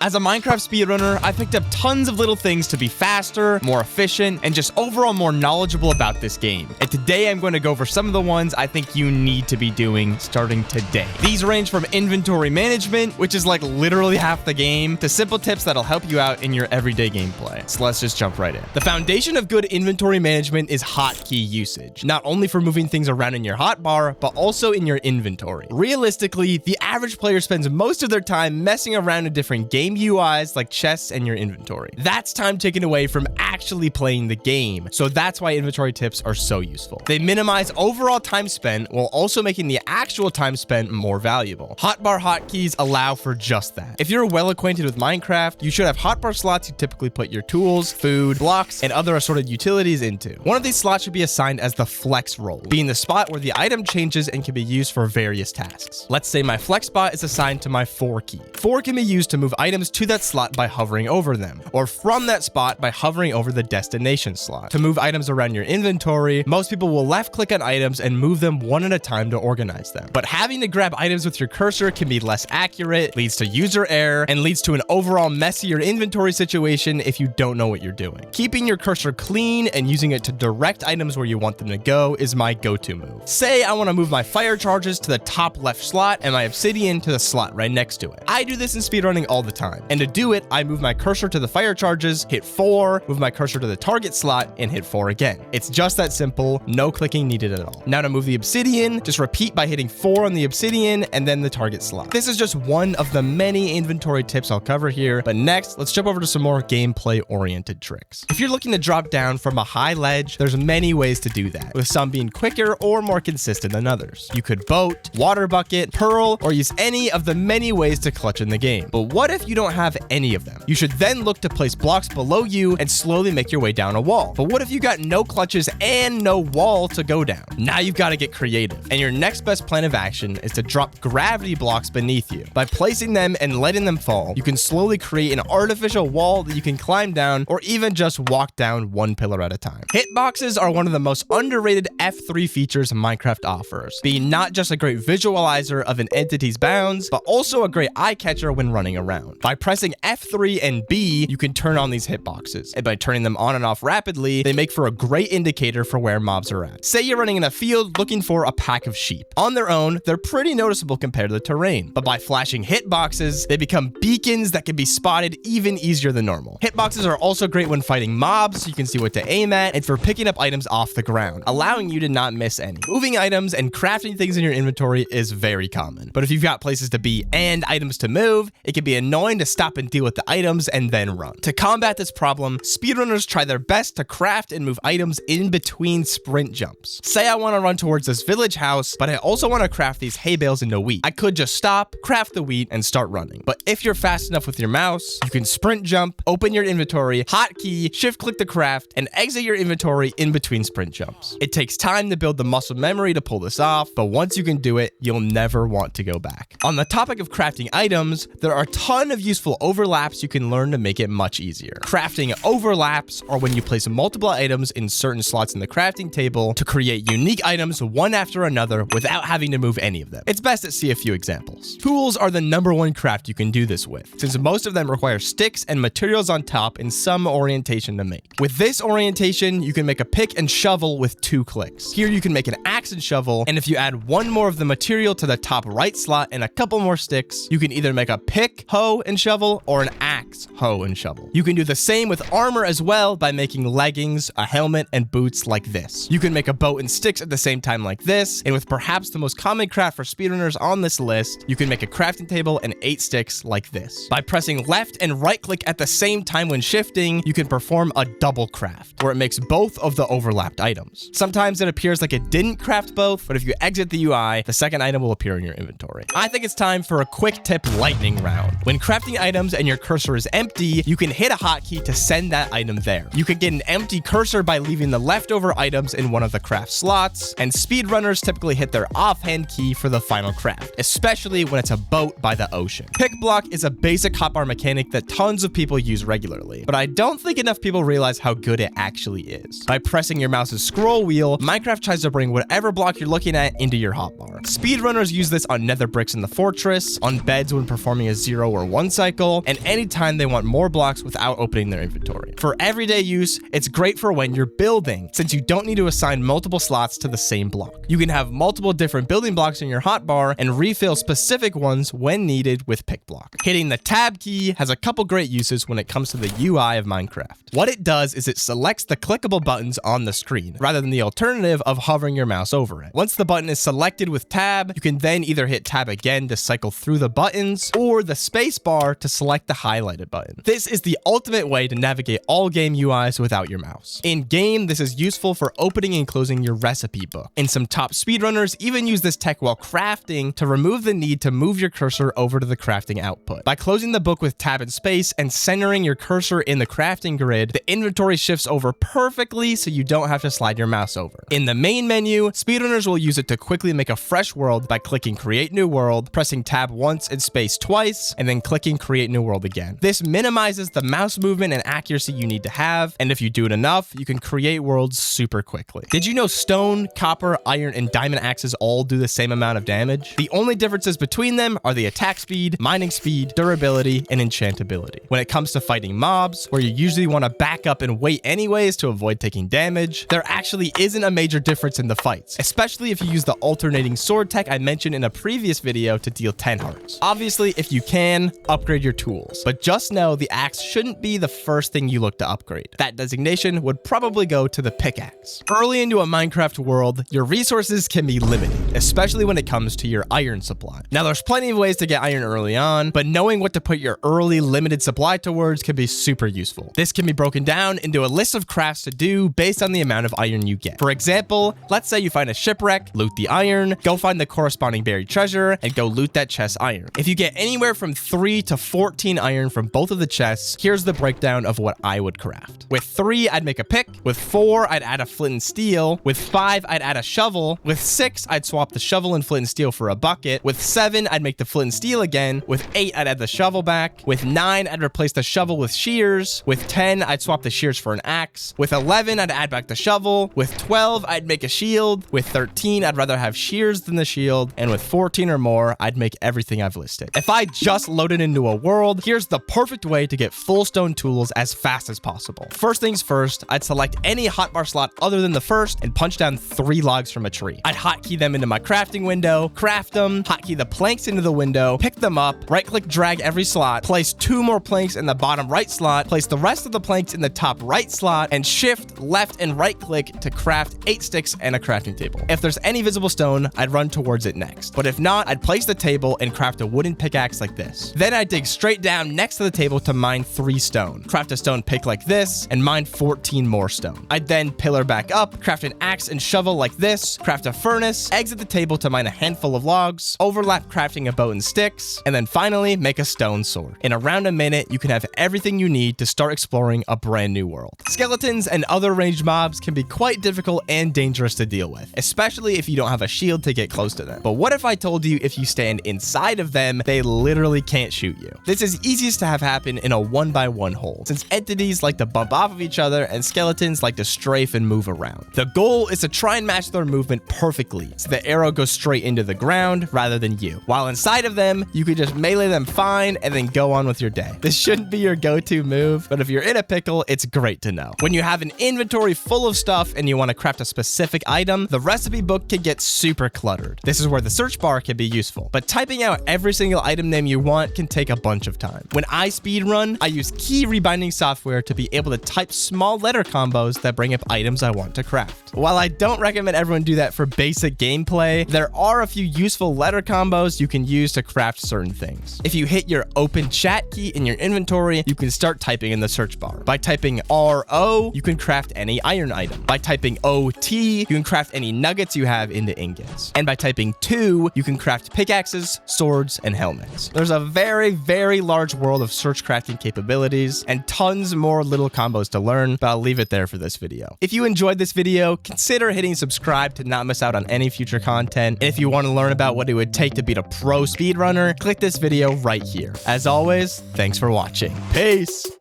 As a Minecraft speedrunner, I picked up tons of little things to be faster, more efficient, and just overall more knowledgeable about this game. And today I'm going to go over some of the ones I think you need to be doing starting today. These range from inventory management, which is like literally half the game, to simple tips that'll help you out in your everyday gameplay. So let's just jump right in. The foundation of good inventory management is hotkey usage, not only for moving things around in your hotbar, but also in your inventory. Realistically, the average player spends most of their time messing around in different game UIs like chests and your inventory. That's time taken away from actually playing the game, so that's why inventory tips are so useful. They minimize overall time spent while also making the actual time spent more valuable. Hotbar hotkeys allow for just that. If you're well acquainted with Minecraft, you should have hotbar slots you typically put your tools, food, blocks, and other assorted utilities into. One of these slots should be assigned as the flex role, being the spot where the item changes and can be used for various tasks. Let's say my flex spot is assigned to my 4 key. 4 can be used to move items to that slot by hovering over them, or from that spot by hovering over the destination slot. To move items around your inventory, most people will left click on items and move them one at a time to organize them. But having to grab items with your cursor can be less accurate, leads to user error, and leads to an overall messier inventory situation if you don't know what you're doing. Keeping your cursor clean and using it to direct items where you want them to go is my go-to move. Say I want to move my fire charges to the top left slot and my obsidian to the slot right next to it. I do this in speedrunning all the time. And to do it, I move my cursor to the fire charges, hit 4, move my cursor to the target slot, and hit 4 again. It's just that simple, no clicking needed at all. Now to move the obsidian, just repeat by hitting 4 on the obsidian and then the target slot. This is just one of the many inventory tips I'll cover here, but next, let's jump over to some more gameplay-oriented tricks. If you're looking to drop down from a high ledge, there's many ways to do that, with some being quicker or more consistent than others. You could boat, water bucket, pearl, or use any of the many ways to clutch in the game. But what if you don't have any of them? You should then look to place blocks below you and slowly make your way down a wall. But what if you got no clutches and no wall to go down? Now you've got to get creative, and your next best plan of action is to drop gravity blocks beneath you. By placing them and letting them fall, you can slowly create an artificial wall that you can climb down or even just walk down one pillar at a time. Hitboxes are one of the most underrated F3 features Minecraft offers, being not just a great visualizer of an entity's bounds, but also a great eye catcher when running around. By pressing F3 and B, you can turn on these hitboxes, and by turning them on and off rapidly, they make for a great indicator for where mobs are at. Say you're running in a field looking for a pack of sheep. On their own, they're pretty noticeable compared to the terrain, but by flashing hitboxes, they become beacons that can be spotted even easier than normal. Hitboxes are also great when fighting mobs, so you can see what to aim at, and for picking up items off the ground, allowing you to not miss any. Moving items and crafting things in your inventory is very common, but if you've got places to be and items to move, it can be annoying to stop and deal with the items and then run. To combat this problem, speedrunners try their best to craft and move items in between sprint jumps. Say I want to run towards this village house, but I also want to craft these hay bales into wheat. I could just stop, craft the wheat, and start running. But if you're fast enough with your mouse, you can sprint jump, open your inventory, hotkey, shift click the craft, and exit your inventory in between sprint jumps. It takes time to build the muscle memory to pull this off, but once you can do it, you'll never want to go back. On the topic of crafting items, there are a ton of useful overlaps you can learn to make it much easier. Crafting overlaps are when you place multiple items in certain slots in the crafting table to create unique items one after another without having to move any of them. It's best to see a few examples. Tools are the #1 craft you can do this with, since most of them require sticks and materials on top in some orientation to make. With this orientation, you can make a pick and shovel with 2 clicks. Here you can make an axe and shovel, and if you add one more of the material to the top right slot and a couple more sticks, you can either make a pick, hoe, and shovel, or an axe, hoe, and shovel. You can do the same with armor as well by making leggings, a helmet, and boots like this. You can make a bow and sticks at the same time like this, and with perhaps the most common craft for speedrunners on this list, you can make a crafting table and 8 sticks like this. By pressing left and right click at the same time when shifting, you can perform a double craft, where it makes both of the overlapped items. Sometimes it appears like it didn't craft both, but if you exit the UI, the second item will appear in your inventory. I think it's time for a quick tip lightning round. When crafting items and your cursor is empty, you can hit a hotkey to send that item there. You could get an empty cursor by leaving the leftover items in one of the craft slots, and speedrunners typically hit their offhand key for the final craft, especially when it's a boat by the ocean. Pick block is a basic hotbar mechanic that tons of people use regularly, but I don't think enough people realize how good it actually is. By pressing your mouse's scroll wheel, Minecraft tries to bring whatever block you're looking at into your hotbar. Speedrunners use this on nether bricks in the fortress, on beds when performing a 0 or 1 cycle, and anytime they want more blocks without opening their inventory. For everyday use, it's great for when you're building, since you don't need to assign multiple slots to the same block. You can have multiple different building blocks in your hotbar and refill specific ones when needed with pick block. Hitting the tab key has a couple great uses when it comes to the UI of Minecraft. What it does is it selects the clickable buttons on the screen, rather than the alternative of hovering your mouse over it. Once the button is selected with tab, you can then either hit tab again to cycle through the buttons, or the space bar to select the highlighted button. This is the ultimate way to navigate all game UIs without your mouse. In game, this is useful for opening and closing your recipe book, and some top speedrunners even use this tech while crafting to remove the need to move your cursor over to the crafting output. By closing the book with tab and space and centering your cursor in the crafting grid, the inventory shifts over perfectly so you don't have to slide your mouse over. In the main menu, speedrunners will use it to quickly make a fresh world by clicking create new world, pressing tab once and space twice, and then clicking create new world again. This minimizes the mouse movement and accuracy you need to have, and if you do it enough, you can create worlds super quickly. Did you know stone, copper, iron, and diamond axes all do the same amount of damage? The only differences between them are the attack speed, mining speed, durability, and enchantability. When it comes to fighting mobs, where you usually want to back up and wait anyways to avoid taking damage, there actually isn't a major difference in the fights, especially if you use the alternating sword tech I mentioned in a previous video to deal 10 hearts. Obviously, if you can, upgrade your tools, but just know the axe shouldn't be the first thing you look to upgrade. That designation would probably go to the pickaxe. Early into a Minecraft world, your resources can be limited, especially when it comes to your iron supply. Now, there's plenty of ways to get iron early on, but knowing what to put your early limited supply towards can be super useful. This can be broken down into a list of crafts to do based on the amount of iron you get. For example, let's say you find a shipwreck, loot the iron, go find the corresponding buried treasure, and go loot that chest iron. If you get anywhere from 3 to 14 iron from both of the chests, here's the breakdown of what I would craft. With 3, I'd make a pick. With 4, I'd add a flint and steel. With 5, I'd add a shovel. With 6, I'd swap the shovel and flint and steel for a bucket. With 7, I'd make the flint and steel again. With 8, I'd add the shovel back. With 9, I'd replace the shovel with shears. With 10, I'd swap the shears for an axe. With 11, I'd add back the shovel. With 12, I'd make a shield. With 13, I'd rather have shears than the shield. And with 14 or more, I'd make everything I've listed. If I just loaded into a world, here's the perfect way to get full stone tools as fast as possible. First things first, I'd select any hotbar slot other than the first and punch down 3 logs from a tree. I'd hotkey them into my crafting window, craft them, hotkey the planks into the window, pick them up, right click drag every slot, place 2 more planks in the bottom right slot, place the rest of the planks in the top right slot, and shift left and right click to craft 8 sticks and a crafting table. If there's any visible stone, I'd run towards it next. But if not, I'd place the table and craft a wooden pickaxe like this. Then I'd dig straight down next to the table to mine 3 stone, craft a stone pick like this, and mine 14 more stone. I'd then pillar back up, craft an axe and shovel like this, craft a furnace, exit the table to mine a handful of logs, overlap crafting a bow and sticks, and then finally make a stone sword. In around a minute, you can have everything you need to start exploring a brand new world. Skeletons and other ranged mobs can be quite difficult and dangerous to deal with, especially if you don't have a shield to get close to them. But what if I told you if you stand inside of them, they literally can't shoot you? This is easiest to have happen in a 1x1 hole, since entities like to bump off of each other and skeletons like to strafe and move around. The goal is to try and match their movement perfectly, so the arrow goes straight into the ground rather than you. While inside of them, you could just melee them fine and then go on with your day. This shouldn't be your go-to move, but if you're in a pickle, it's great to know. When you have an inventory full of stuff and you want to craft a specific item, the recipe book can get super cluttered. This is where the search bar can be useful, but typing out every single item name you want can take a bunch of time. When I speedrun, I use key rebinding software to be able to type small letter combos that bring up items I want to craft. While I don't recommend everyone do that for basic gameplay, there are a few useful letter combos you can use to craft certain things. If you hit your open chat key in your inventory, you can start typing in the search bar. By typing RO, you can craft any iron item. By typing OT, you can craft any nuggets you have into ingots. And by typing 2, you can craft pickaxes, swords, and helmets. There's a very, very large world of of search crafting capabilities, and tons more little combos to learn, but I'll leave it there for this video. If you enjoyed this video, consider hitting subscribe to not miss out on any future content. If you want to learn about what it would take to beat a pro speedrunner, click this video right here. As always, thanks for watching. Peace!